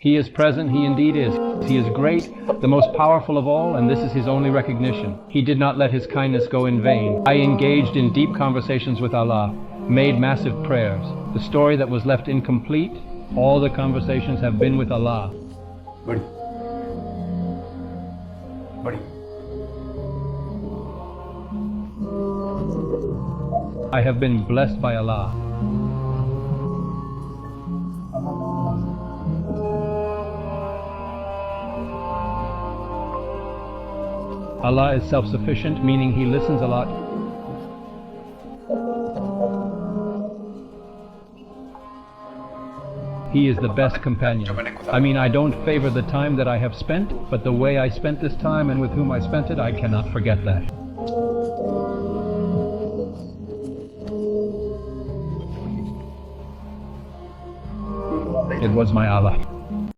He is present, He indeed is. He is great, the most powerful of all, and this is His only recognition. He did not let His kindness go in vain. I engaged in deep conversations with Allah, made massive prayers. The story that was left incomplete, all the conversations have been with Allah. बड़ी बड़ी I have been blessed by Allah. Allah is self-sufficient, meaning He listens a lot. He is the best companion. I mean, I don't favor the time that I have spent, but the way I spent this time and with whom I spent it, I cannot forget that. It was my Allah.